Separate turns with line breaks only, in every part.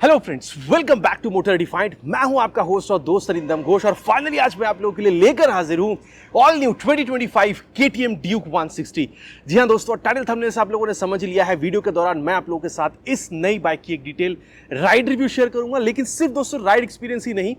Hello friends, welcome back to motor defined. मैं हूं आपका होस्ट और दोस्त अरिंदम घोष और फाइनली आज मैं आप लोगों के लिए लेकर हाजिर हूं ऑल न्यू 2025 KTM ड्यूक 160। जी हां दोस्तों, टाइटल थंबनेल से आप लोगों ने समझ लिया है। वीडियो के दौरान मैं आप लोगों के साथ इस नई बाइक की एक डिटेल राइड रिव्यू शेयर करूंगा, लेकिन सिर्फ दोस्तों राइड एक्सपीरियंस ही नहीं,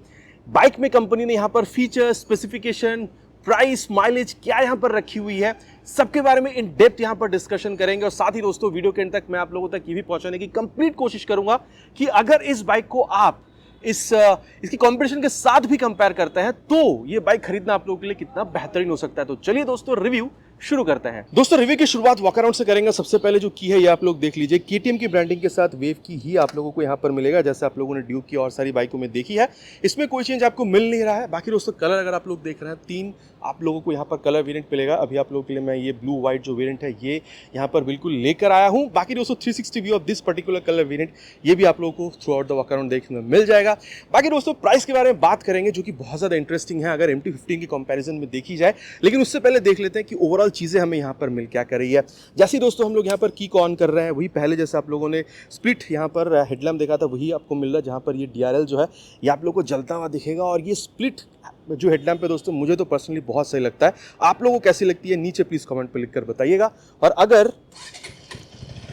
बाइक में कंपनी ने यहां पर फीचर, स्पेसिफिकेशन, प्राइस, माइलेज क्या यहां पर रखी हुई है, सबके बारे में इन डेप्थ यहां पर डिस्कशन करेंगे। और साथ ही दोस्तों वीडियो के एंड तक मैं आप लोगों तक ये भी पहुंचाने की कंप्लीट कोशिश करूंगा कि अगर इस बाइक को आप इसकी कंपटीशन के साथ भी कंपेयर करते हैं तो ये बाइक खरीदना आप लोगों के लिए कितना बेहतरीन हो सकता है। तो चलिए दोस्तों रिव्यू शुरू करते हैं। दोस्तों रिव्यू की शुरुआत वॉक अराउंड से करेंगे। सबसे पहले जो की है ये आप लोग देख लीजिए, KTM की ब्रांडिंग के साथ वेव की ही आप लोगों को यहाँ पर मिलेगा, जैसे आप लोगों ने ड्यूक की और सारी बाइकों में देखी है। इसमें कोई चेंज आपको मिल नहीं रहा है। बाकी दोस्तों कलर अगर आप लोग देख रहे हैं, 3 आप लोगों को यहाँ पर कलर वेरिएंट मिलेगा। अभी आप लोगों के लिए मैं ये ब्लू व्हाइट जो वेरिएंट है ये यहाँ पर बिल्कुल लेकर आया हूँ। बाकी दोस्तों 360 view of this particular colour variant ये भी आप लोगों को through out the walk around देखने में मिल जाएगा। बाकी दोस्तों प्राइस के बारे में बात करेंगे जो कि बहुत ज़्यादा इंटरेस्टिंग है अगर MT-15 की कंपैरिजन में देखी जाए। लेकिन उससे पहले देख लेते हैं कि ओवरऑल चीज़ें हमें यहाँ पर मिल क्या कर रही है। जैसे ही दोस्तों हम लोग यहाँ पर की को ऑन कर रहे हैं, वही पहले जैसे आप लोगों ने स्प्लिट यहाँ पर हेडलैम्प देखा था वही आपको मिल रहा है, जहाँ पर ये DRL जो है ये आप लोगों को जलता हुआ दिखेगा। और ये स्प्लिट जो हेडलैम्प है दोस्तों मुझे तो पर्सनली बहुत सही लगता है। आप लोगों को कैसी लगती है नीचे प्लीज़ कमेंट पर लिखकर बताइएगा। और अगर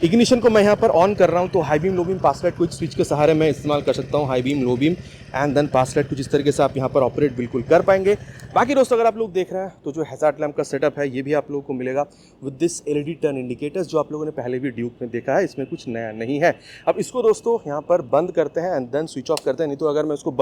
इग्निशन को मैं यहाँ पर ऑन कर रहा हूँ तो high beam low beam pass light कुछ स्विच के सहारे मैं इस्तेमाल कर सकता हूँ। High beam, low beam and then pass light कुछ इस तरीके से आप यहाँ पर ऑपरेट बिल्कुल कर पाएंगे। बाकी दोस्तों अगर आप लोग देख रहे हैं तो जो हैजार्ड लैम्प का सेटअप है ये भी आप लोगों को मिलेगा with this LED turn indicators, जो आप लोगों ने पहले भी ड्यूक में देखा है। इसमें कुछ नया नहीं है। अब इसको दोस्तों यहाँ पर बंद करते हैं एंड देन स्विच ऑफ करते हैं। नहीं तो अगर मैं इसको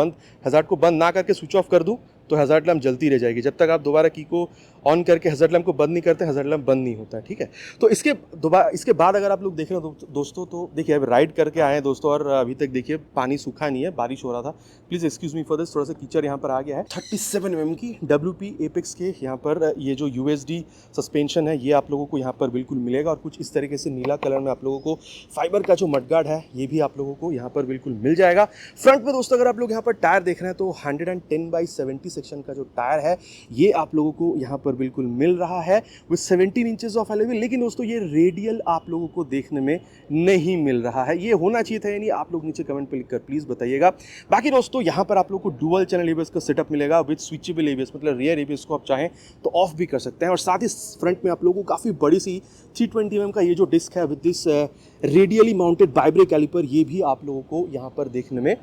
हैजार्ड को बंद ना करके स्विच ऑफ कर दूँ तो हैजार्ड लैम्प जलती रह जाएगी। जब तक आप दोबारा की को ऑन करके हैजार्ड लैम्प को बंद नहीं करते, हैजार्ड लैम्प बंद नहीं होता है। ठीक है, तो इसके बाद अगर आप लोग देख रहे हो दोस्तों, तो देखिए अब राइड करके आए हैं दोस्तों और अभी तक देखिए पानी सूखा नहीं है, बारिश हो रहा था। Please excuse me for this, थोड़ा सा कीचड़ यहाँ पर आ गया है। 37 mm की WP एपेक्स के यहाँ पर ये जो USD सस्पेंशन है ये आप लोगों को यहाँ पर बिल्कुल मिलेगा। और कुछ इस तरीके से नीला कलर में आप लोगों को फाइबर का जो मडगार्ड है ये भी आप लोगों को यहाँ पर बिल्कुल मिल जाएगा। फ्रंट में दोस्तों अगर आप लोग यहाँ पर टायर देख रहे हैं तो 110/70 सेक्शन का जो टायर है ये आप लोगों को यहाँ पर बिल्कुल मिल रहा है विद 17 इंचेस ऑफ एलॉय। लेकिन दोस्तों ये रेडियल आप लोगों को देखने में नहीं मिल रहा है। ये होना चाहिए था यानी आप लोग नीचे कमेंट पे लिखकर प्लीज़ बताइएगा। बाकी दोस्तों यहाँ पर आप लोग को डुअल चैनल ABS का सेटअप मिलेगा विद स्विचेबल ABS, मतलब रियर ABS को आप चाहें तो ऑफ भी कर सकते हैं। और साथ ही फ्रंट में आप लोगों को काफ़ी बड़ी सी 320 mm का ये जो डिस्क है with this radially mounted ByBre caliper ये भी आप लोगों को यहाँ पर देखने में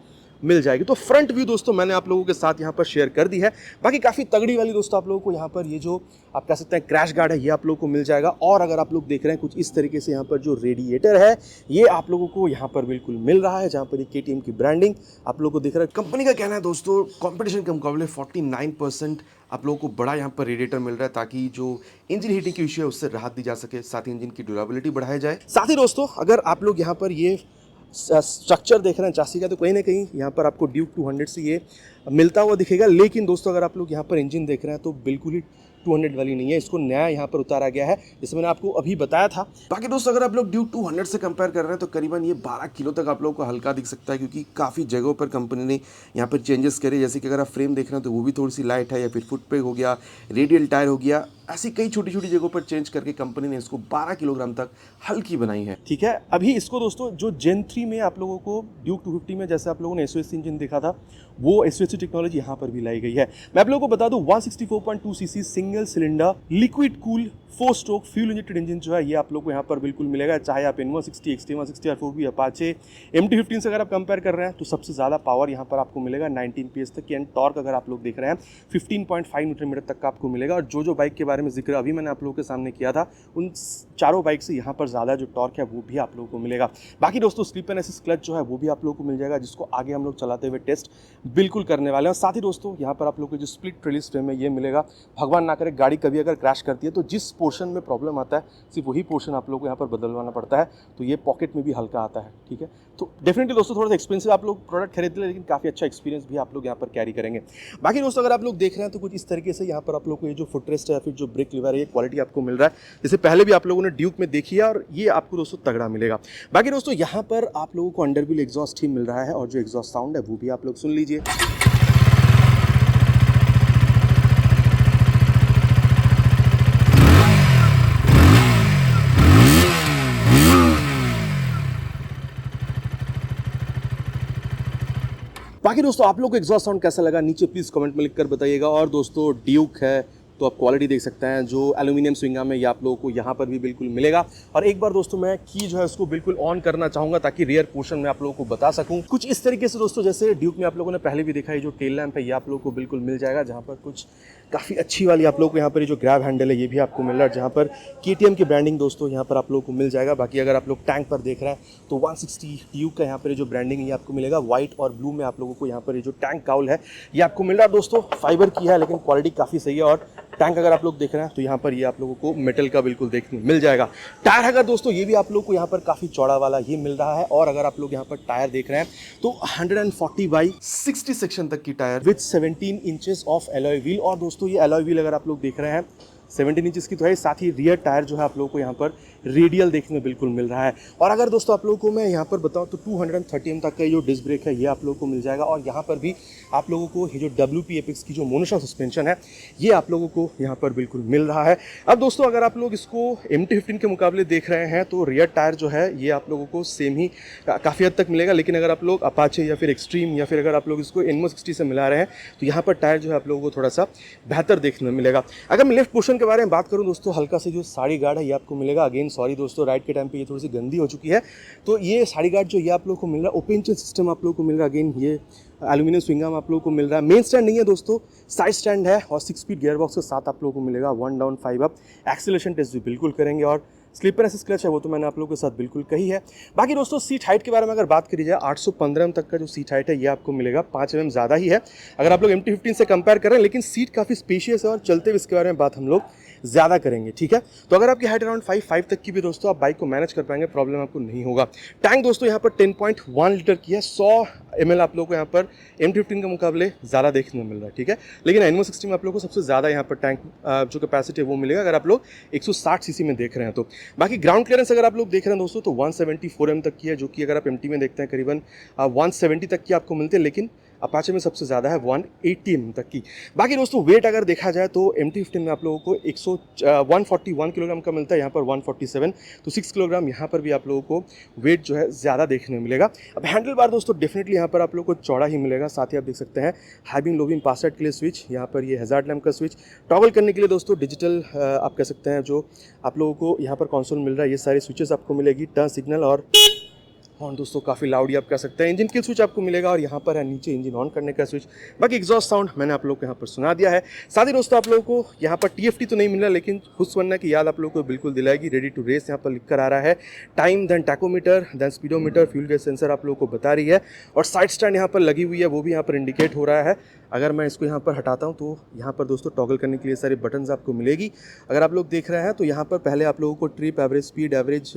मिल जाएगी। तो फ्रंट व्यू दोस्तों मैंने आप लोगों के साथ यहाँ पर शेयर कर दी है। बाकी काफ़ी तगड़ी वाली दोस्तों आप लोगों को यहाँ पर ये जो आप कह सकते हैं क्रैश गार्ड है ये आप लोगों को मिल जाएगा। और अगर आप लोग देख रहे हैं कुछ इस तरीके से यहाँ पर जो रेडिएटर है ये आप लोगों को यहाँ पर बिल्कुल मिल रहा है, जहाँ पर ये KTM की ब्रांडिंग आप लोगों को दिख रहा है। कंपनी का कहना है दोस्तों कॉम्पिटिशन के मुकाबले 49% आप लोगों को बड़ा यहाँ पर रेडिएटर मिल रहा है, ताकि जो इंजन हीटिंग की इश्यू है उससे राहत दी जा सके, साथ ही इंजन की ड्यूरेबिलिटी बढ़ाई जाए। साथ ही दोस्तों अगर आप लोग यहाँ पर ये स्ट्रक्चर देख रहे हैं चासी का तो कहीं ना कहीं यहाँ पर आपको ड्यूक 200 से ये मिलता हुआ दिखेगा। लेकिन दोस्तों अगर आप लोग यहाँ पर इंजन देख रहे हैं तो बिल्कुल ही 200 वाली नहीं है, इसको नया यहाँ पर उतारा गया है, जैसे मैंने आपको अभी बताया था। बाकी दोस्तों अगर आप लोग ड्यूक 200 से कंपेयर कर रहे हैं तो करीबन ये 12 किलो तक आप लोगों को हल्का दिख सकता है, क्योंकि काफ़ी जगहों पर कंपनी ने यहाँ पर चेंजेस करे। जैसे कि अगर आप फ्रेम देख रहे हैं तो वो भी थोड़ी सी लाइट है, या फिर फुट पेग हो गया, रेडियल टायर हो गया, ऐसी कई छोटी छोटी जगहों पर चेंज करके कंपनी ने इसको 12 किलोग्राम तक हल्की बनाई है। ठीक है, अभी इसको दोस्तों जो Gen 3 में आप लोगों को ड्यूक 250 में जैसे आप लोगों ने SOHC इंजन देखा था वो SOHC टेक्नोलॉजी यहाँ पर भी लाई गई है। मैं आप लोगों को बता दूं 164.2 cc single cylinder liquid cool 4 stroke fuel injected engine जो है ये आप लोग को यहाँ पर बिल्कुल मिलेगा। चाहे आप N160, XT160 या 4V अपाचे MT-15 से अगर आप कंपेयर कर रहे हैं तो सबसे ज़्यादा पावर यहाँ पर आपको मिलेगा 19 PS तक की। एंड टॉर्क अगर आप लोग देख रहे हैं 15.5 न्यूटन मीटर तक का आपको मिलेगा। और जो बाइक के बारे में जिक्र अभी मैंने आप लोगों के सामने किया था उन चारों बाइक से यहाँ पर ज़्यादा जो टॉर्क है वो भी आप लोगों को मिलेगा। बाकी दोस्तों स्लिप एंड असिस्ट क्लच जो है वो भी आप लोगों को मिल जाएगा, जिसको आगे हम लोग चलाते हुए टेस्ट बिल्कुल करने वाले हैं। और साथ ही दोस्तों यहाँ पर आप लोग को जो स्प्लिट रिलीज फ्रेम है ये मिलेगा। भगवान ना करे गाड़ी कभी अगर क्रैश करती है तो जिस पोर्शन में प्रॉब्लम आता है सिर्फ वही पोर्शन आप लोग को यहाँ पर बदलवाना पड़ता है, तो ये पॉकेट में भी हल्का आता है। ठीक है, तो डेफिनेटली दोस्तों थोड़ा सा एक्सपेंसिव आप लोग प्रोडक्ट खरीद लें, लेकिन काफ़ी अच्छा एक्सपीरियंस भी आप लोग यहाँ पर कैरी करेंगे। बाकी दोस्तों अगर आप लोग देख रहे हैं तो कुछ इस तरीके से यहाँ पर आप लोग को ये जो फुटरेस्ट है या फिर जो ब्रेक लीवर है ये क्वालिटी आपको मिल रहा है, जैसे पहले भी आप लोगों ने ड्यूक में देखी है, और ये आपको दोस्तों तगड़ा मिलेगा। बाकी दोस्तों यहाँ पर आप लोगों को अंडर व्हील एग्जॉस्ट ही मिल रहा है, और जो एग्जॉस्ट साउंड है वो भी आप लोग सुन लीजिए। बाकी दोस्तों आप लोग को एग्जॉस्ट साउंड कैसा लगा नीचे प्लीज़ कमेंट में लिख कर बताइएगा। और दोस्तों ड्यूक है तो आप क्वालिटी देख सकते हैं, जो एल्यूमिनियम स्विंग आर्म है ये आप लोगों को यहाँ पर भी बिल्कुल मिलेगा। और एक बार दोस्तों मैं की जो है उसको बिल्कुल ऑन करना चाहूँगा ताकि रियर पोर्शन में आप लोगों को बता सकूँ कुछ इस तरीके से। दोस्तों जैसे ड्यूक में आप लोगों ने पहले भी देखा है जो टेल लैंप है ये आप लोगों को बिल्कुल मिल जाएगा, जहाँ पर कुछ काफ़ी अच्छी वाली आप लोगों को यहाँ पर जो ग्रैब हैंडल है ये भी आपको मिल रहा है, जहाँ पर KTM की ब्रांडिंग दोस्तों यहाँ पर आप लोगों को मिल जाएगा। बाकी अगर आप लोग टैंक पर देख रहे हैं तो 160 ड्यूक का यहाँ पर जो ब्रांडिंग है ये आपको मिलेगा। व्हाइट और ब्लू में आप लोगों को यहाँ पर ये जो टैंक काउल है ये आपको मिल रहा है। दोस्तों फाइबर की है लेकिन क्वालिटी काफ़ी सही है। और टैंक अगर आप लोग देख रहे हैं तो यहाँ पर ये आप लोगों को मेटल का बिल्कुल देखने मिल जाएगा। टायर अगर दोस्तों ये भी आप लोग को यहाँ पर काफ़ी चौड़ा वाला ये मिल रहा है। और अगर आप लोग यहाँ पर टायर देख रहे हैं तो 140/60 सेक्शन तक की tyre with 17 inches of alloy wheel. और दोस्तों ये एलॉय व्हील अगर आप लोग देख रहे हैं 17 इंचेस की तो है, साथ ही रियर टायर जो है आप लोगों को यहाँ पर रेडियल देखने में बिल्कुल मिल रहा है। और अगर दोस्तों आप लोगों को मैं यहाँ पर बताऊँ तो 230 mm तक का जो डिस्क ब्रेक है ये आप लोगों को मिल जाएगा। और यहाँ पर भी आप लोगों को ये जो WP एपेक्स की जो मोनोशॉक सस्पेंशन है ये आप लोगों को यहाँ पर बिल्कुल मिल रहा है। अब दोस्तों अगर आप लोग इसको MT-15 के मुकाबले देख रहे हैं तो रियर टायर जो है ये आप लोगों को सेम ही काफ़ी हद तक मिलेगा। लेकिन अगर आप लोग अपाचे या फिर एक्सट्रीम या फिर अगर आप लोग इसको NMO60 से मिला रहे हैं तो यहाँ पर टायर जो है आप लोगों को थोड़ा सा बेहतर देखने में मिलेगा। अगर मैं लेफ्ट पोर्शन के बारे में बात करूँ दोस्तों, हल्का से जो साड़ी गार्ड है ये आपको मिलेगा। अगेन सॉरी दोस्तों राइड के टाइम पे ये थोड़ी सी गंदी हो चुकी है, तो ये साड़ी गार्ड जो ये आप लोगों को मिल रहा है। ओपन चेन सिस्टम आप लोगों को मिल रहा है। अगेन ये एल्यूमिनियम स्विंग आर्म आप लोगों को मिल रहा है। मेन स्टैंड नहीं है दोस्तों, साइड स्टैंड है। और 6 स्पीड गियर बॉक्स के साथ आप लोगों को मिलेगा। 1 डाउन 5 अप एक्सीलरेशन टेस्ट भी बिल्कुल करेंगे। और स्लीपर एसिस्ट क्लच है वो तो मैंने आप लोगों के साथ बिल्कुल कही है। बाकी दोस्तों सीट हाइट के बारे में अगर बात करी जाए 815 mm तक का जो सीट हाइट है ये आपको मिलेगा। 5 mm ज़्यादा ही है अगर आप लोग MT-15 से कंपेयर कर रहे हैं, लेकिन सीट काफ़ी स्पेशियस है और चलते हुए इसके बारे में बात हम लोग ज़्यादा करेंगे, ठीक है। तो अगर आपकी हाइट अराउंड 5 तक की भी दोस्तों आप बाइक को मैनेज कर पाएंगे, प्रॉब्लम आपको नहीं होगा। टैंक दोस्तों यहाँ पर 10.1 लीटर की है। 100 ml आप लोग को यहाँ पर MT-15 के मुकाबले ज़्यादा देखने को मिल रहा है, ठीक है। लेकिन NMO60 में आप लोग को सबसे ज़्यादा यहाँ पर टैंक जो कैपेसिटी है वो मिलेगा अगर आप लोग 160 cc में देख रहे हैं तो। बाकी ग्राउंड क्लियरेंस अगर आप लोग देख रहे हैं दोस्तों तो 174 mm तक की है, जो कि अगर आप MT में देखते हैं करीबन 170 तक की आपको मिलती है, लेकिन अपाचे में सबसे ज़्यादा है 180 mm तक की। बाकी दोस्तों वेट अगर देखा जाए तो MT-15 में आप लोगों को 141 किलोग्राम का मिलता है, यहाँ पर 147, तो 6 किलोग्राम यहाँ पर भी आप लोगों को वेट जो है ज़्यादा देखने को मिलेगा। अब हैंडल बार दोस्तों डेफिनेटली यहाँ पर आप लोगों को चौड़ा ही मिलेगा। साथ ही आप देख सकते हैं हाई बीम लो बीम पास साइड के लिए स्विच, यहाँ पर ये हैजार्ड लैम्प का स्विच टॉगल करने के लिए दोस्तों डिजिटल आप कह सकते हैं जो आप लोगों को यहाँ पर कंसोल मिल रहा है, ये सारे स्विचेस आपको मिलेगी। टर्न सिग्नल और हॉर्न दोस्तों काफ़ी लाउड आप कह सकते हैं। इंजन किल स्विच आपको मिलेगा और यहाँ पर है नीचे इंजन ऑन करने का स्विच। बाकी एग्जॉस्ट साउंड मैंने आप लोग को यहाँ पर सुना दिया है। साथ ही दोस्तों आप लोगों को यहाँ पर TFT तो नहीं मिल रहा, लेकिन हुस्वन्ना की याद आप लोगों को बिल्कुल दिलाएगी। रेडी टू रेस यहाँ पर लिख कर आ रहा है। Time then tachometer then speedometer fuel gas sensor आप लोगों को बता रही है। और साइड स्टैंड यहाँ पर लगी हुई है वो भी यहाँ पर इंडिकेट हो रहा है। अगर मैं इसको यहाँ पर हटाता हूँ तो यहाँ पर दोस्तों टॉगल करने के लिए सारे बटन्स आपको मिलेगी। अगर आप लोग देख रहे हैं तो यहाँ पर पहले आप लोगों को ट्रिप, एवरेज स्पीड, एवरेज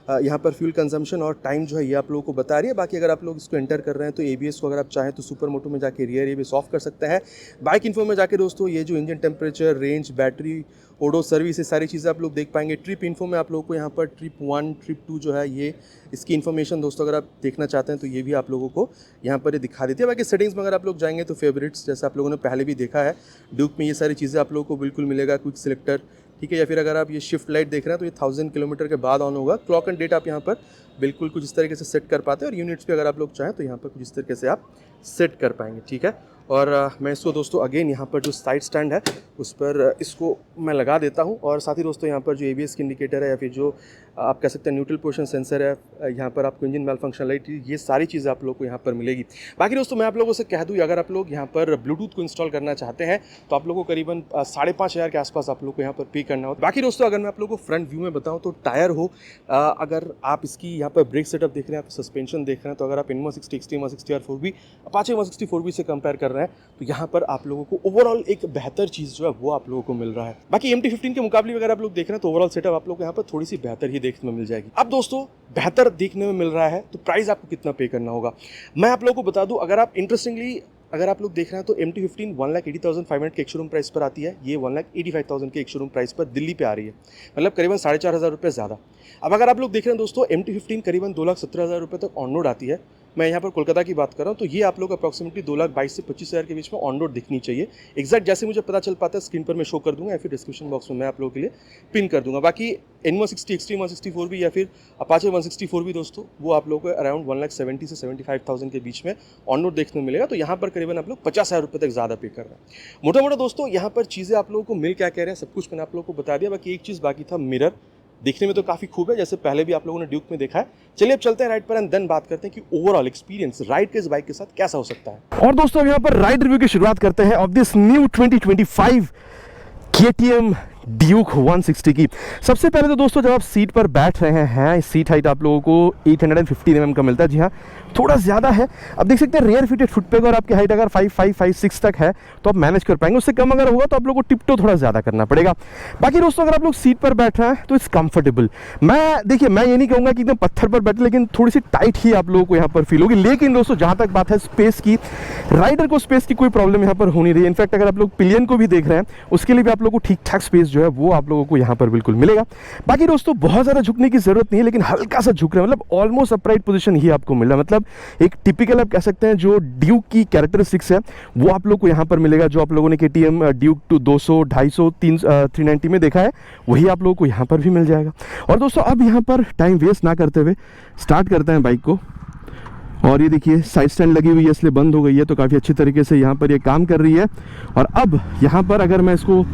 यहाँ पर फ्यूल कंजम्पशन और टाइम जो है ये आप लोगों को बता रही है। बाकी अगर आप लोग इसको एंटर कर रहे हैं तो ABS को अगर आप चाहें तो सुपर मोटो में जाके रियर ABS ऑफ कर सकते हैं। बाइक इन्फो में जाके दोस्तों ये जो engine temperature, range, battery, odo service, ये सारी चीज़ें आप लोग देख पाएंगे। ट्रिप इन्फो में आप लोगों को यहाँ पर ट्रिप 1, ट्रिप 2 जो है ये इसकी इन्फॉर्मेशन दोस्तों अगर आप देखना चाहते हैं तो ये भी आप लोगों को यहाँ पर ये दिखा देती है। बाकी सेटिंग्स में अगर आप लोग जाएंगे तो फेवरेट्स जैसे आप लोगों ने पहले भी देखा है ड्यूक में ये सारी चीज़ें आप लोगों को बिल्कुल मिलेगा। क्विक सिलेक्टर, ठीक है, या फिर अगर आप ये शिफ्ट लाइट देख रहे हैं तो ये 1000 किलोमीटर के बाद ऑन होगा। क्लॉक एंड डेट आप यहाँ पर बिल्कुल कुछ इस तरीके से सेट कर पाते हैं। और यूनिट्स पे अगर आप लोग चाहें तो यहाँ पर कुछ इस तरीके से आप सेट कर पाएंगे, ठीक है। और मैं इसको दोस्तों अगेन यहाँ पर जो साइड स्टैंड है उस पर इसको मैं लगा देता हूँ। और साथ ही दोस्तों यहाँ पर जो ABS की इंडिकेटर है या फिर जो आप कह सकते हैं न्यूट्रल पोजीशन सेंसर है, यहाँ पर आपको इंजन मेल फंक्शन लाइट, ये सारी चीज़ें आप लोग को यहाँ पर मिलेगी। बाकी दोस्तों मैं आप लोगों से कह दूँ अगर आप लोग यहाँ पर ब्लूटूथ को इंस्टॉल करना चाहते हैं तो आप लोगों को करीबन 5,500 के आसपास आप लोग को यहाँ पर पे करना होता है। बाकी दोस्तों अगर मैं आप लोगों को फ्रंट व्यू में बताऊँ तो टायर हो, अगर आप इसकी यहाँ पर ब्रेक सेटअप देख रहे हैं, आप सस्पेंशन देख रहे हैं, तो अगर आप NMO60, एक्सट्रीम 160 और 4V, अपाचे 160 4V से कंपेयर कर रहे हैं तो यहाँ पर आप लोगों को ओवरऑल एक बेहतर चीज़ जो है वो आप लोगों को मिल रहा है। बाकी MT-15 के मुकाबले अगर आप लोग देख रहे हैं तो ओवरऑल सेटअप आप लोग को यहाँ पर थोड़ी सी बेहतर ही देखने में मिल जाएगी। अब दोस्तों बेहतर देखने में मिल रहा है तो प्राइस आपको कितना पे करना होगा मैं आप लोगों को बता दूं। अगर आप इंटरेस्टिंगली अगर आप लोग देख रहे हैं तो MT-15 1,80,500 के एक शोरूम प्राइस पर आती है, ये 1,85,000 के एक शोरूम प्राइस पर दिल्ली पे आ रही है, मतलब करीबन 4,500 रुपये ज़्यादा। अब अगर आप लोग देख रहे हैं दोस्तों MT-15 करीबन 2,17,000 रुपये तक ऑन रोड आती है, मैं यहाँ पर कोलकाता की बात कर रहा हूँ, तो ये आप लोग अप्रॉक्सिमेटली 2,22,000 से 25,000 के बीच में ऑन रोड दिखनी चाहिए। एग्जैक्ट जैसे मुझे पता चल पाता है स्क्रीन पर मैं शो कर दूंगा या फिर डिस्क्रिप्शन बॉक्स में मैं आप लोगों के लिए पिन कर दूंगा। बाकी N160 एक्सट्रीम 164 भी या फिर अपाचे 164 भी दोस्तों, वो आप लोगों को अराउंड 1,70,000 से 75,000 के बीच में ऑन रोड देखने को मिलेगा। तो यहाँ पर करीबन आप लोग 50,000 रुपये तक ज़्यादा पे कर रहे हैं। मोटा मोटा दोस्तों यहाँ पर चीज़ें आप लोगों को मिल क्या कह रहे हैं सब कुछ मैंने आप लोगों को बता दिया। बाकी एक चीज़ बाकी था, मिरर देखने में तो काफ़ी खूब है, जैसे पहले भी आप लोगों ने ड्यूक में देखा है। चलिए अब चलते हैं राइड पर एंड देन बात करते हैं कि ओवरऑल एक्सपीरियंस राइड के इस बाइक के साथ कैसा हो सकता है। और दोस्तों अब यहाँ पर राइड रिव्यू की शुरुआत करते हैं of this new 2025 KTM Duke 160 की। सबसे पहले तो दोस्तों जब आप सीट पर बैठ रहे हैं, सीट हाइट आप लोगों को 850 mm का मिलता है। जी हाँ, थोड़ा ज़्यादा है। अब देख सकते हैं रेयर फिटेड फुट पे, अगर आपकी हाइट अगर 5.5-5.6 तक है तो आप मैनेज कर पाएंगे। उससे कम अगर होगा तो आप लोगों को टिपटो थोड़ा ज़्यादा करना पड़ेगा। बाकी दोस्तों अगर आप लोग सीट पर बैठ रहे हैं तो इट्स कंफर्टेबल। देखिए मैं ये नहीं कहूँगा कि एकदम पत्थर पर बैठे, लेकिन थोड़ी सी टाइट ही आप लोगों को यहाँ पर फील होगी। लेकिन दोस्तों जहाँ तक बात है स्पेस की, राइडर को स्पेस की कोई प्रॉब्लम यहाँ पर हो नहीं रही है। इनफैक्ट अगर आप लोग पिलियन को भी देख रहे हैं उसके लिए भी आप लोगों को ठीक ठाक स्पेस जो है वो आप लोगों को यहाँ पर बिल्कुल मिलेगा। बाकी दोस्तों बहुत ज़्यादा झुकने की जरूरत नहीं है, लेकिन हल्का सा झुक रहे हैं, मतलब ऑलमोस्ट अपराइट पोजीशन ही आपको मिल रहा है। मतलब एक टिपिकल आप कह सकते हैं जो ड्यूक की कैरेक्टरिस्टिक्स है वो आप लोग को यहाँ पर मिलेगा। जो आप लोगों ने KTM ड्यूक 200, 250, 390 में देखा है वही आप लोगों को यहाँ पर भी मिल जाएगा। और दोस्तों अब यहाँ पर टाइम वेस्ट ना करते हुए स्टार्ट करते हैं बाइक को। और ये देखिए साइड स्टैंड लगी हुई है इसलिए बंद हो गई है, तो काफ़ी अच्छी तरीके से यहाँ पर ये काम कर रही है। और अब यहाँ पर अगर मैं इसको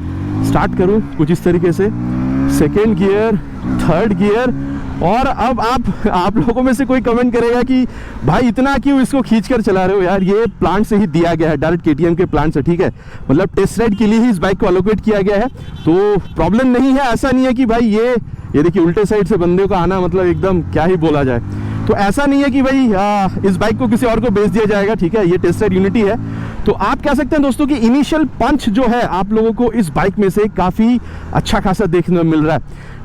स्टार्ट करूँ कुछ इस तरीके से, सेकेंड गियर, थर्ड गियर, और अब आप लोगों में से कोई कमेंट करेगा कि भाई इतना क्यों इसको खींच कर चला रहे हो यार, ये प्लांट से ही दिया गया है, डायरेक्ट KTM के प्लांट से, ठीक है। मतलब टेस्ट राइड के लिए ही इस बाइक को अलोकेट किया गया है, तो प्रॉब्लम नहीं है। ऐसा नहीं है कि भाई ये देखिए उल्टे साइड से बंदे का आना, मतलब एकदम क्या ही बोला जाए। तो ऐसा नहीं है कि भाई इस बाइक को किसी और को बेच दिया जाएगा, ठीक है। ये टेस्ट राइड यूनिटी है। तो आप कह सकते हैं दोस्तों कि इनिशियल पंच जो है आप लोगों को इस बाइक में से काफ़ी अच्छा खासा देखने को मिल रहा है,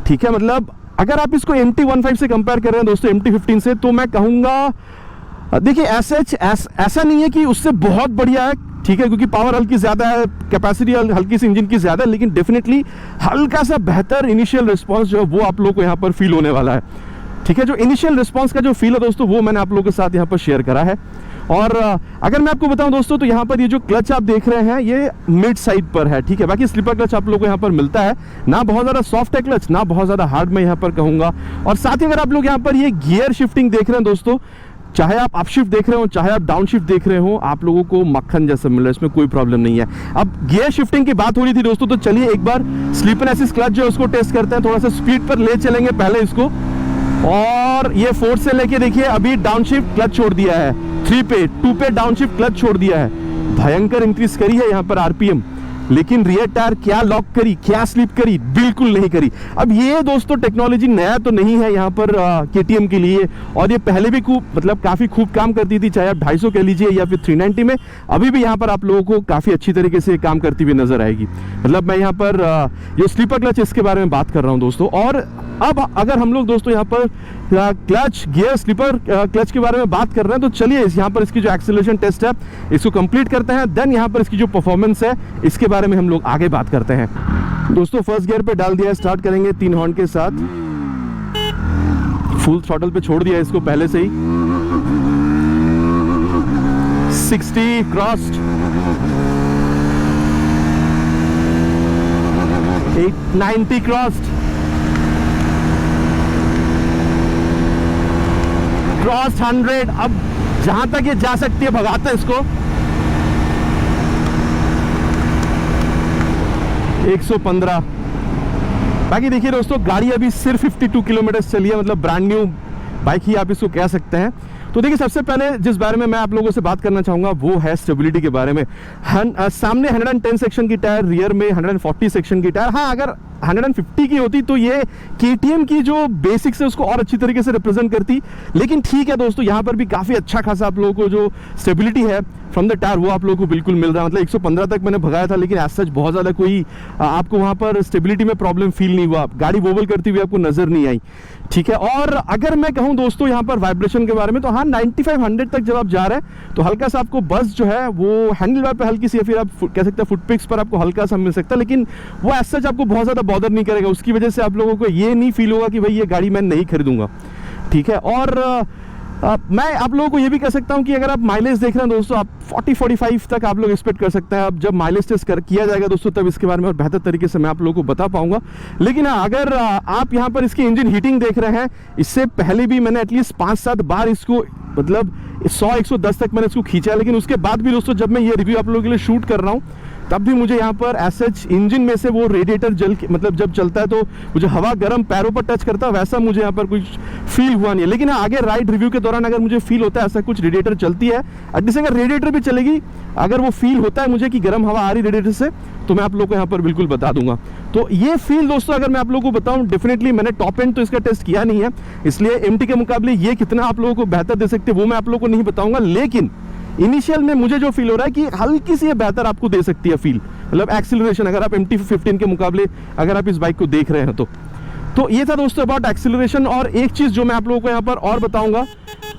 ठीक है। मतलब अगर आप इसको MT-15 से कंपेयर कर रहे हैं दोस्तों MT-15 से, तो मैं कहूँगा देखिए ऐसा नहीं है कि उससे बहुत बढ़िया है, ठीक है, क्योंकि पावर हल्की ज़्यादा है, कैपेसिटी हल्की सी इंजन की ज़्यादा है, लेकिन डेफिनेटली हल्का सा बेहतर इनिशियल रिस्पॉन्स जो है वो आप लोगों को यहाँ पर फील होने वाला है, ठीक है। जो इनिशियल रिस्पॉन्स का जो फील है दोस्तों वो मैंने आप लोगों के साथ यहाँ पर शेयर करा है। और अगर मैं आपको बताऊं दोस्तों तो यहाँ पर ये जो क्लच आप देख रहे हैं ये मिड साइड पर है, ठीक है। बाकी स्लीपर क्लच आप लोगों को यहाँ पर मिलता है, ना बहुत ज़्यादा सॉफ्ट है क्लच, ना बहुत ज़्यादा हार्ड मैं यहाँ पर कहूँगा। और साथ ही अगर आप लोग यहाँ पर ये गियर शिफ्टिंग देख रहे हैं दोस्तों, चाहे आप अप शिफ्ट देख रहे हो चाहे आप डाउन शिफ्ट देख रहे हो, आप लोगों को मक्खन जैसा मिल रहा है, इसमें कोई प्रॉब्लम नहीं है। अब गियर शिफ्टिंग की बात हो रही थी दोस्तों, तो चलिए एक बार स्लीपर एसिस्ट क्लच जो है उसको टेस्ट करते हैं। थोड़ा सा स्पीड पर ले चलेंगे पहले इसको, और ये 4 से लेके देखिए अभी डाउन शिफ्ट क्लच छोड़ दिया है, 3 पे 2 पे डाउन शिफ्ट क्लच छोड़ दिया है। भयंकर इंक्रीज करी है यहाँ पर RPM, लेकिन रियर टायर क्या लॉक करी, क्या स्लिप करी, बिल्कुल नहीं करी। अब ये दोस्तों टेक्नोलॉजी नया तो नहीं है यहाँ पर KTM के लिए, और ये पहले भी काफ़ी खूब काम करती थी, चाहे आप 250 कह लीजिए या फिर 390 में, अभी भी यहाँ पर आप लोगों को काफ़ी अच्छी तरीके से काम करती हुई नजर आएगी। मतलब मैं यहाँ पर जो स्लीपर क्लच इसके बारे में बात कर रहा हूँ दोस्तों। और अब अगर हम लोग दोस्तों यहाँ पर क्लच गियर स्लीपर क्लच के बारे में बात कर रहे हैं, तो चलिए यहाँ पर इसकी जो एक्सेलरेशन टेस्ट है इसको कंप्लीट करते हैं। देन यहाँ पर इसकी जो परफॉर्मेंस है इसके बारे में हम लोग आगे बात करते हैं। दोस्तों फर्स्ट गियर पे डाल दिया, स्टार्ट करेंगे 3 हॉर्न के साथ, फुल थ्रॉटल पे छोड़ दिया इसको पहले से ही। 60 क्रॉस्ड, 90 क्रॉस्ड, क्रॉस 100। अब जहां तक ये जा सकती है भगाते हैं इसको। 115। बाकी देखिए दोस्तों गाड़ी अभी सिर्फ 52 किलोमीटर चली है, मतलब ब्रांड न्यू बाइक ही आप इसको कह सकते हैं। तो देखिए सबसे पहले जिस बारे में मैं आप लोगों से बात करना चाहूँगा वो है स्टेबिलिटी के बारे में। सामने 110 सेक्शन की टायर, रियर में 140 सेक्शन की टायर। हाँ, अगर 150 की होती तो ये KTM की जो बेसिक्स है उसको और अच्छी तरीके से रिप्रेजेंट करती। लेकिन ठीक है दोस्तों, यहाँ पर भी काफ़ी अच्छा खासा आप लोगों को जो स्टेबिलिटी है फ्रॉम द टायर वो आप लोगों को बिल्कुल मिल रहा है। मतलब 115 तक मैंने भगाया था, लेकिन एज सच बहुत ज़्यादा कोई आपको वहाँ पर स्टेबिलिटी में प्रॉब्लम फील नहीं हुआ, गाड़ी वोबल करती हुई आपको नज़र नहीं आई, ठीक है। और अगर मैं कहूँ दोस्तों यहाँ पर वाइब्रेशन के बारे में, तो हाँ 95-100 तक जब आप जा रहे हैं तो हल्का सा आपको बस जो है वो हैंडल बार पे हल्की सी, या फिर आप कह सकते हैं फुटपिक्स पर आपको हल्का सा मिल सकता है, लेकिन वो एज सच आपको बहुत ज़्यादा बॉदर नहीं करेगा। उसकी वजह से आप लोगों को ये नहीं फील होगा कि भाई ये गाड़ी मैं नहीं खरीदूंगा, ठीक है। और
मैं आप लोगों को ये भी कह सकता हूँ कि अगर आप माइलेज देख रहे हैं दोस्तों, आप 40-45 तक आप लोग एक्सपेक्ट कर सकते हैं। अब जब माइलेज टेस्ट किया जाएगा दोस्तों, तब इसके बारे में और बेहतर तरीके से मैं आप लोगों को बता पाऊंगा। लेकिन हाँ, अगर आप यहाँ पर इसकी इंजन हीटिंग देख रहे हैं, इससे पहले भी मैंने एटलीस्ट 5-7 बार इसको मतलब 100-110 तक मैंने इसको खींचा है। लेकिन उसके बाद भी दोस्तों, जब मैं ये रिव्यू आप लोगों के लिए शूट कर रहा हूँ, तब भी मुझे यहाँ पर एसएच इंजन में से वो रेडिएटर मतलब जब चलता है तो मुझे हवा गर्म पैरों पर टच करता है, वैसा मुझे यहाँ पर कुछ फील हुआ नहीं है। लेकिन हाँ, आगे राइड रिव्यू के दौरान अगर मुझे फील होता है ऐसा कुछ रेडिएटर चलती है, एटलीस्ट अगर रेडिएटर भी चलेगी, अगर वो फील होता है मुझे कि गर्म हवा आ रही रेडिएटर से, तो मैं आप लोगों को यहाँ पर बिल्कुल बता दूंगा। तो ये फील दोस्तों अगर मैं आप लोगों को बताऊं, डेफिनेटली मैंने टॉप एंड तो इसका टेस्ट किया नहीं है, इसलिए एमटी के मुकाबले ये कितना आप लोगों को बेहतर दे सकते हैं वो मैं आप लोगों को नहीं बताऊंगा। लेकिन इनिशियल में मुझे जो फील हो रहा है कि हल्की सी बेहतर आपको दे सकती है फील, मतलब एक्सीलरेशन, अगर आप MT-15 के मुकाबले अगर आप इस बाइक को देख रहे हैं तो ये था दोस्तों अबाउट एक्सीलरेशन। और एक चीज जो मैं आप लोगों को यहाँ पर और बताऊंगा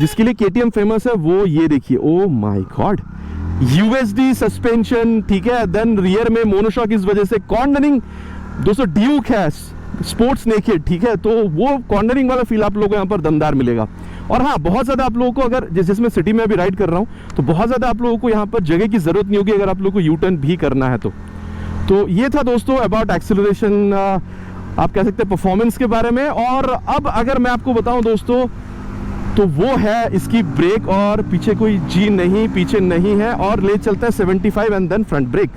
जिसके लिए KTM फेमस है, वो ये देखिए, oh my God, USD suspension, ठीक है, देन रियर में मोनोशॉक, इस वजह से कॉर्नरिंग दोस्तों ड्यूक है, स्पोर्ट्स नेकेड, ठीक है, तो वो कॉर्नरिंग वाला फील आप लोगों को यहाँ पर दमदार मिलेगा। और हाँ, बहुत ज़्यादा आप लोगों को अगर जिसमें सिटी में अभी राइड कर रहा हूँ, तो बहुत ज़्यादा आप लोगों को यहाँ पर जगह की ज़रूरत नहीं होगी अगर आप लोगों को यू टर्न भी करना है तो ये था दोस्तों अबाउट एक्सीलरेशन, आप कह सकते हैं परफॉर्मेंस के बारे में। और अब अगर मैं आपको बताऊं दोस्तों, तो वो है इसकी ब्रेक, और पीछे कोई जी नहीं, पीछे नहीं है, और ले चलता है 75 एंड देन फ्रंट ब्रेक।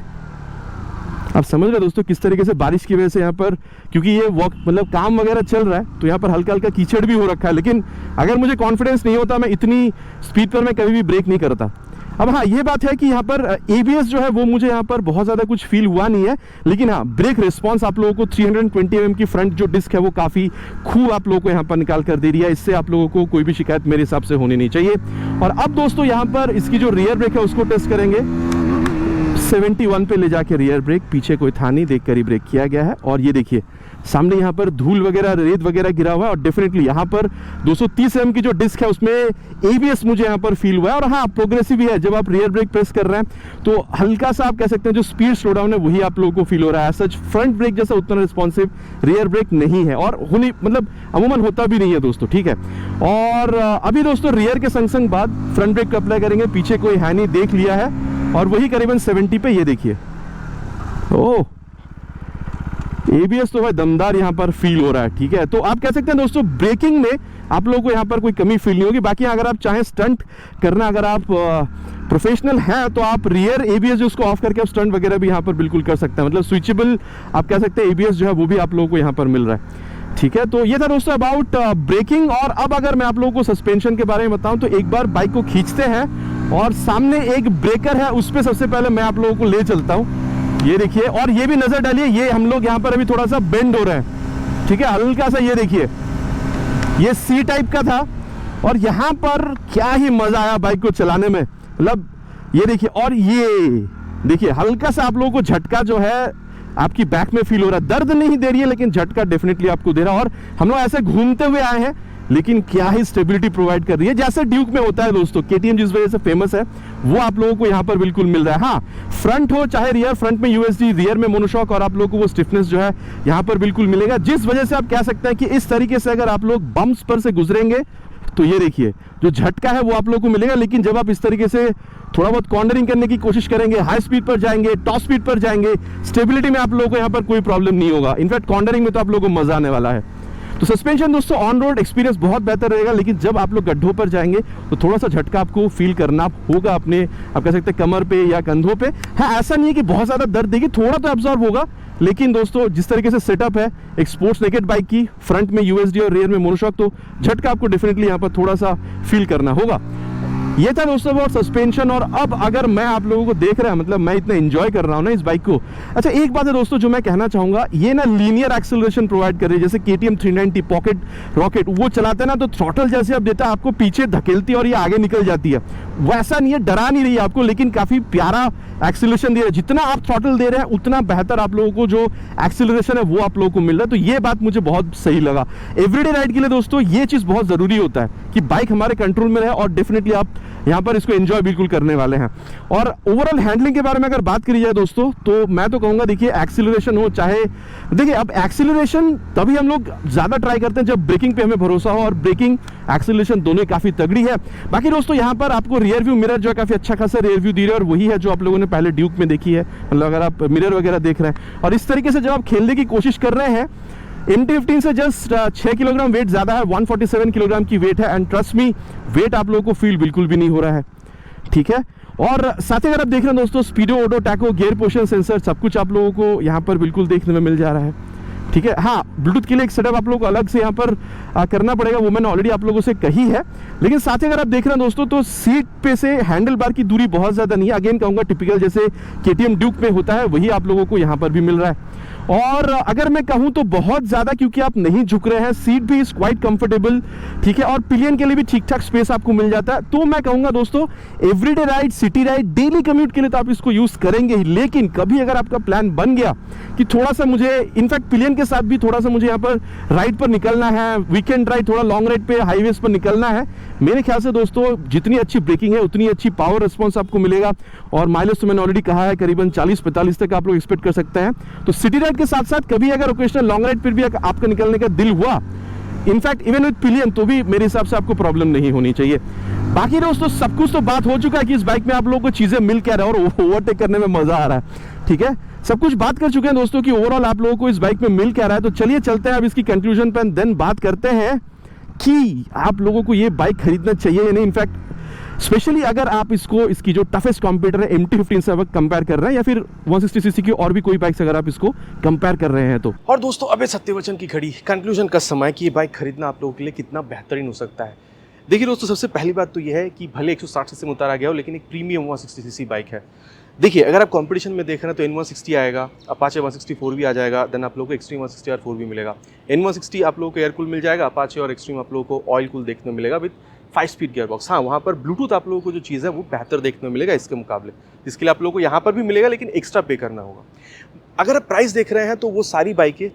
आप समझ रहे दोस्तों किस तरीके से बारिश की वजह से यहाँ पर, क्योंकि ये वॉक मतलब काम वगैरह चल रहा है, तो यहाँ पर हल्का हल्का कीचड़ भी हो रखा है। लेकिन अगर मुझे कॉन्फिडेंस नहीं होता, मैं इतनी स्पीड पर मैं कभी भी ब्रेक नहीं करता। अब हाँ, ये बात है कि यहाँ पर ABS जो है वो मुझे यहाँ पर बहुत ज़्यादा कुछ फील हुआ नहीं है। लेकिन हाँ, ब्रेक रिस्पॉन्स आप लोगों को 320 mm की फ्रंट जो डिस्क है वो काफ़ी खूब आप लोगों को यहाँ पर निकाल कर दे रही है। इससे आप लोगों को कोई भी शिकायत मेरे हिसाब से होनी नहीं चाहिए। और अब दोस्तों यहाँ पर इसकी जो रियर ब्रेक है उसको टेस्ट करेंगे। 71 पे ले जाके रियर ब्रेक, पीछे कोई था नहीं, देख कर ही ब्रेक किया गया है। और ये देखिए सामने यहाँ पर धूल वगैरह, रेत वगैरह गिरा हुआ है, और डेफिनेटली यहाँ पर 230 mm की जो डिस्क है उसमें ABS मुझे यहाँ पर फील हुआ है। और हाँ, प्रोग्रेसिव भी है, जब आप रियर ब्रेक प्रेस कर रहे हैं तो हल्का सा आप कह सकते हैं जो स्पीड स्लो डाउन है वही आप लोगों को फील हो रहा है। सच फ्रंट ब्रेक जैसा उतना रिस्पॉन्सिव रियर ब्रेक नहीं है, और होनी मतलब अमूमन होता भी नहीं है दोस्तों, ठीक है। और अभी दोस्तों रियर के संग संग बाद फ्रंट ब्रेक अप्लाई करेंगे, पीछे कोई है नहीं, देख लिया है, और वही करीबन 70 पे, ये देखिए, ओह ABS तो भाई दमदार यहाँ पर फील हो रहा है, ठीक है। तो आप कह सकते हैं दोस्तों ब्रेकिंग में आप लोगों को यहाँ पर कोई कमी फील नहीं होगी। बाकी अगर आप चाहें स्टंट करना, अगर आप प्रोफेशनल हैं, तो आप रियर ABS जो उसको ऑफ करके आप स्टंट वगैरह भी यहाँ पर बिल्कुल कर सकते हैं, मतलब स्विचेबल आप कह सकते हैं ABS जो है वो भी आप लोगों को यहाँ पर मिल रहा है, ठीक है। तो ये था दोस्तों अबाउट ब्रेकिंग। और अब अगर मैं आप लोगों को सस्पेंशन के बारे में बताऊं, तो एक बार बाइक को खींचते हैं और सामने एक ब्रेकर है, उस पर सबसे पहले मैं आप लोगों को ले चलता हूं। ये देखिए, और ये भी नजर डालिए, ये हम लोग यहाँ पर अभी थोड़ा सा बेंड हो रहे हैं, ठीक है, हल्का सा, ये देखिए, ये C टाइप का था, और यहाँ पर क्या ही मजा आया बाइक को चलाने में, मतलब ये देखिए। और ये देखिए हल्का सा आप लोगों को झटका जो है आपकी बैक में फील हो रहा है, दर्द नहीं दे रही है लेकिन झटका डेफिनेटली आपको दे रहा है। और हम लोग ऐसे घूमते हुए आए हैं, लेकिन क्या ही स्टेबिलिटी प्रोवाइड कर रही है, जैसे ड्यूक में होता है दोस्तों। KTM जिस वजह से फेमस है वो आप लोगों को यहाँ पर बिल्कुल मिल रहा है। हाँ, फ्रंट हो चाहे रियर, फ्रंट में USD, रियर में मोनोशॉक, और आप लोगों को वो स्टिफनेस जो है यहाँ पर बिल्कुल मिलेगा, जिस वजह से आप कह सकते हैं कि इस तरीके से अगर आप लोग बम्प्स पर से गुजरेंगे तो ये देखिए जो झटका है वो आप लोगों को मिलेगा। लेकिन जब आप इस तरीके से थोड़ा बहुत कॉर्नरिंग करने की कोशिश करेंगे, हाई स्पीड पर जाएंगे, टॉप स्पीड पर जाएंगे, स्टेबिलिटी में आप लोगों को यहाँ पर कोई प्रॉब्लम नहीं होगा। इनफैक्ट कॉर्नरिंग में तो आप लोगों को मजा आने वाला है। तो सस्पेंशन दोस्तों ऑन रोड एक्सपीरियंस बहुत बेहतर रहेगा, लेकिन जब आप लोग गड्ढों पर जाएंगे तो थोड़ा सा झटका आपको फील करना होगा अपने, आप कह सकते हैं कमर पे या कंधों पे। हाँ, ऐसा नहीं है कि बहुत ज़्यादा दर्द देगी, थोड़ा तो एब्जॉर्ब होगा, लेकिन दोस्तों जिस तरीके से सेटअप है एक स्पोर्ट्स नेकेड बाइक की, फ्रंट में USD और रियर में मोनोशॉक, तो झटका आपको डेफिनेटली यहाँ पर थोड़ा सा फील करना होगा। ये था दोस्तों अबाउट सस्पेंशन। और अब अगर मैं आप लोगों को देख रहा है, मतलब मैं इतना एंजॉय कर रहा हूँ ना इस बाइक को। अच्छा, एक बात है दोस्तों जो मैं कहना चाहूंगा, ये ना लीनियर एक्सेलरेशन प्रोवाइड कर रही है, जैसे KTM 390 पॉकेट रॉकेट वो चलाते हैं ना, तो थ्रॉटल जैसे अब देता है आपको, पीछे धकेलती है और ये आगे निकल जाती है, वैसा नहीं है, डरा नहीं रही है आपको, लेकिन काफी प्यारा एक्सेलरेशन दे रहा है। जितना आप थ्रॉटल दे रहे हैं उतना बेहतर आप लोगों को जो एक्सेलरेशन है वो आप लोगों को मिल रहा है। तो ये बात मुझे बहुत सही लगा। एवरीडे राइड के लिए दोस्तों ये चीज बहुत जरूरी होता है कि बाइक हमारे कंट्रोल में रहे और डेफिनेटली आप यहाँ पर इसको एंजॉय बिल्कुल करने वाले हैं। और ओवरऑल हैंडलिंग के बारे में अगर बात करी जाए दोस्तों, तो मैं तो कहूँगा देखिए एक्सीलरेशन हो चाहे, देखिए अब एक्सीलरेशन तभी हम लोग ज़्यादा ट्राई करते हैं जब ब्रेकिंग पे हमें भरोसा हो, और ब्रेकिंग एक्सीलरेशन दोनों ही काफ़ी तगड़ी है। बाकी दोस्तों यहाँ पर आपको रियर व्यू मिरर जो है काफ़ी अच्छा खासा रियर व्यू दे रहा है, और वही है जो आप लोगों ने पहले ड्यूक में देखी है, मतलब अगर आप मिरर वगैरह देख रहे हैं। और इस तरीके से जब आप खेलने की कोशिश कर रहे हैं, MT-15 से जस्ट 6 किलोग्राम वेट ज़्यादा है, 147 किलोग्राम की वेट है, एंड ट्रस्ट मी वेट आप लोगों को फील बिल्कुल भी नहीं हो रहा है, ठीक है। और साथ ही अगर आप देख रहे हैं दोस्तों, speedo, auto, tacho, gear position sensor सब कुछ आप लोगों को यहाँ पर बिल्कुल देखने में मिल जा रहा है, ठीक है। हाँ, ब्लूटूथ के लिए एक सेटअप आप लोगों को अलग से यहाँ पर करना पड़ेगा, वो मैंने ऑलरेडी आप लोगों से कही है। लेकिन साथ ही अगर आप देख रहे हैं दोस्तों, तो सीट पे से हैंडल बार की दूरी बहुत ज़्यादा नहीं है, अगेन कहूँगा टिपिकल जैसे KTM ड्यूक में होता है वही आप लोगों को यहाँ पर भी मिल रहा है। और अगर मैं कहूँ तो बहुत ज़्यादा, क्योंकि आप नहीं झुक रहे हैं, सीट भी इज़ क्वाइट कंफर्टेबल, ठीक है, और पिलियन के लिए भी ठीक ठाक स्पेस आपको मिल जाता है। तो मैं कहूँगा दोस्तों, everyday ride, city ride, daily commute के लिए तो आप इसको यूज़ करेंगे ही, लेकिन कभी अगर आपका प्लान बन गया कि थोड़ा सा मुझे, इनफैक्ट पिलियन के साथ भी थोड़ा सा मुझे यहाँ पर राइड पर निकलना है, वीकेंड राइड, थोड़ा लॉन्ग राइड पे हाईवेज पर निकलना है, मेरे ख्याल से दोस्तों जितनी अच्छी ब्रेकिंग है उतनी अच्छी पावर रिस्पॉन्स आपको मिलेगा। और माइलेज तो मैंने ऑलरेडी कहा है करीबन 40-45 तक आप लोग एक्सपेक्ट कर सकते हैं। तो सिटी राइड के साथ साथ कभी अगर ओकेशनल लॉन्ग राइड पर भी आपका निकलने का दिल हुआ, इनफैक्ट इवन विद पिलियन, तो भी मेरे हिसाब से आपको प्रॉब्लम नहीं होनी चाहिए। बाकी दोस्तों सब कुछ तो बात हो चुका है कि इस बाइक में आप लोगों को चीज़ें मिल क्या रहा है और ओवरटेक करने में मज़ा आ रहा है, ठीक है। सब कुछ बात कर चुके हैं दोस्तों कि ओवरऑल आप लोगों को इस बाइक में मिल क्या रहा है। तो चलिए चलते हैं अब इसकी कंक्लूजन पर, देन बात करते हैं कि आप लोगों को ये बाइक खरीदना चाहिए या नहीं। इनफैक्ट स्पेशली अगर आप इसको, इसकी जो टफेस्ट कॉम्पिटिटर है MT-15 से कंपेयर कर रहे हैं, या फिर 160cc की और भी कोई बाइक से अगर आप इसको कंपेयर कर रहे हैं तो।
और दोस्तों अबे सत्यवचन की घड़ी, कंक्लूजन का समय कि ये बाइक खरीदना आप लोगों के लिए कितना बेहतरीन हो सकता है। देखिए दोस्तों, सबसे पहली बात तो ये है कि भले 160cc में उतारा गया हो, लेकिन एक प्रीमियम 160cc बाइक है। देखिए अगर आप कंपटीशन में देख रहे हैं तो N160 आएगा, अपाचे 164 भी आ जाएगा, देन आप लोगों को एक्सट्रीम 160R4 भी मिलेगा। N160 आप लोगों को एयर कूल मिल जाएगा, अपाचे और एक्सट्रीम आप लोगों को ऑयल कूल देखने को मिलेगा विद 5 स्पीड गियर बॉक्स। हाँ, वहाँ पर ब्लूटूथ आप लोगों को जो चीज़ है वो बेहतर देखने को मिलेगा इसके मुकाबले, जिसके लिए आप लोगों को यहाँ पर भी मिलेगा लेकिन एक्स्ट्रा पे करना होगा। अगर आप प्राइस देख रहे हैं तो वो सारी बाइकें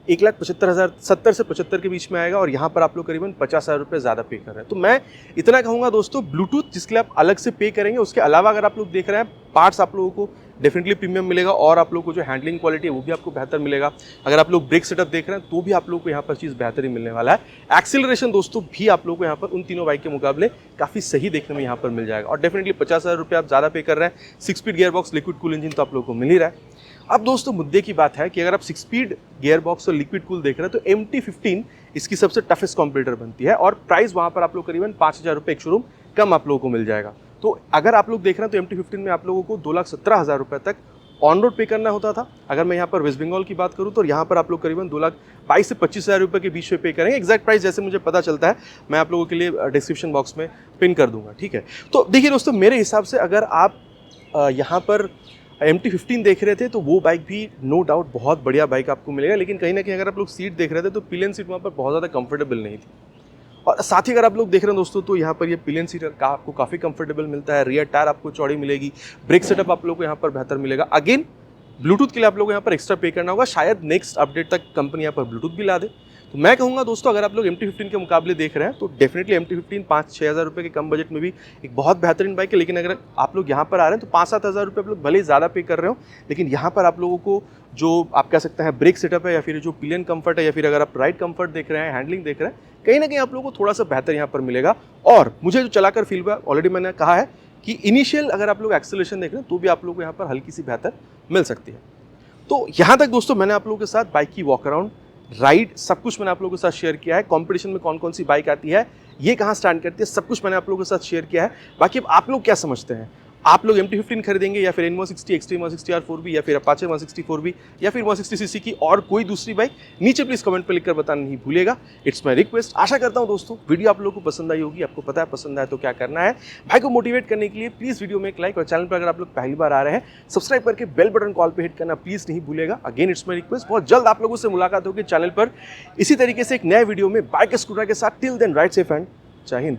1,75,000, 70 से 75 के बीच में आएगा, और यहाँ पर आप लोग करीबन 50,000 रुपये ज़्यादा पे कर रहे हैं। तो मैं इतना कहूँगा दोस्तों, ब्लूटूथ जिसके लिए आप अलग से पे करेंगे, उसके अलावा अगर आप लोग देख रहे हैं पार्ट्स आप लोगों को डेफिनेटली प्रीमियम मिलेगा, और आप लोगों को जो हैंडलिंग क्वालिटी है वो भी आपको बेहतर मिलेगा। अगर आप लोग ब्रेक सेटअप देख रहे हैं तो भी आप लोगों को यहाँ पर चीज़ बेहतरीन मिलने वाला है। एक्सीलरेशन दोस्तों भी आप लोगों को यहाँ पर उन तीनों बाइक के मुकाबले काफ़ी सही देखने में यहाँ पर मिल जाएगा, और डेफिनेटली 50,000 रुपये आप ज़्यादा पे कर रहे हैं। 6 speed gear box, liquid cool engine तो आप लोगों को मिल ही रहा है। अब दोस्तों मुद्दे की बात है कि अगर आप 6 स्पीड गियर बॉक्स और लिक्विड कूल देख रहे हैं तो MT-15 इसकी सबसे टफेस्ट कॉम्पिटिटर बनती है, और प्राइस वहाँ पर आप लोग करीबन 5,000 रुपये एक शोरूम कम आप लोगों को मिल जाएगा। तो अगर आप लोग देख रहे हैं तो MT-15 में आप लोगों को 2,17,000 रुपये तक ऑन रोड पे करना होता था। अगर मैं यहाँ पर वेस्ट बंगाल की बात करूँ तो यहाँ पर आप लोग करीबन 2,22,000 से 25,000 रुपये के बीच में पे करेंगे। एग्जैक्ट प्राइस जैसे मुझे पता चलता है मैं आप लोगों के लिए डिस्क्रिप्शन बॉक्स में पिन कर दूंगा, ठीक है। तो देखिए दोस्तों, मेरे हिसाब से अगर आप यहाँ पर MT-15 देख रहे थे तो वो बाइक भी नो डाउट बहुत बढ़िया बाइक आपको मिलेगा, लेकिन कहीं ना कहीं अगर आप लोग सीट देख रहे थे तो पिलियन सीट वहाँ पर बहुत ज़्यादा कंफर्टेबल नहीं थी। और साथ ही अगर आप लोग देख रहे हैं दोस्तों तो यहाँ पर ये पिलियन सीट का आपको काफ़ी कंफर्टेबल मिलता है, रियर टायर आपको चौड़ी मिलेगी, ब्रेक सेटअप आप लोग को यहाँ पर बेहतर मिलेगा। अगेन ब्लूटूथ के लिए आप लोग को यहाँ पर एक्स्ट्रा पे करना होगा, शायद नेक्स्ट अपडेट तक कंपनी यहाँ पर ब्लूटूथ भी ला दे। तो मैं कहूँगा दोस्तों, अगर आप लोग MT-15 के मुकाबले देख रहे हैं तो डेफिनेटली MT-15 5-6 हज़ार रुपये के कम बजट में भी एक बहुत बेहतरीन बाइक है। लेकिन अगर आप लोग यहाँ पर आ रहे हैं तो 5-7 हज़ार रुपये आप लोग भले ही ज़्यादा पे कर रहे हो, लेकिन यहाँ पर आप लोगों को जो आप कह सकते हैं ब्रेक सेटअप है, या फिर जो पिलियन कंफर्ट है, या फिर अगर आप राइड कंफर्ट देख रहे हैं, हैंडलिंग देख रहे हैं, कहीं ना कहीं आप लोगों को थोड़ा सा बेहतर यहाँ पर मिलेगा। और मुझे जो चलाकर फील हुआ, ऑलरेडी मैंने कहा है कि इनिशियल अगर आप लोग एक्सेलरेशन देख रहे हैं तो भी आप लोगों को यहाँ पर हल्की सी बेहतर मिल सकती है। तो यहाँ तक दोस्तों मैंने आप लोगों के साथ बाइक की वॉक अराउंड, राइड, सब कुछ मैंने आप लोगों के साथ शेयर किया है। कंपटीशन में कौन कौन सी बाइक आती है, ये कहाँ स्टैंड करती है, सब कुछ मैंने आप लोगों के साथ शेयर किया है। बाकी अब आप लोग क्या समझते हैं, आप लोग MT-15 खरीदेंगे या फिर N160 एक्सट्रीम 160R4 भी, या फिर अपाचे 164 भी, या फिर 160cc की और कोई दूसरी बाइक, नीचे प्लीज कमेंट पर लिखकर बताना नहीं भूलिएगा। It's my request. आशा करता हूं दोस्तों वीडियो आप लोगों को पसंद आई होगी। आपको पता है पसंद आए तो क्या करना है, भाई को मोटिवेट करने के लिए प्लीज वीडियो में एक लाइक, और चैनल पर अगर आप लोग पहली बार आ रहे हैं सब्सक्राइब करके बेल बटन कॉल पे हिट करना प्लीज नहीं भूलिएगा। Again it's my request. बहुत जल्द आप लोगों से मुलाकात होगी चैनल पर इसी तरीके से एक नए वीडियो में बाइक स्कूटर के साथ। Till then ride safe and जय हिंद।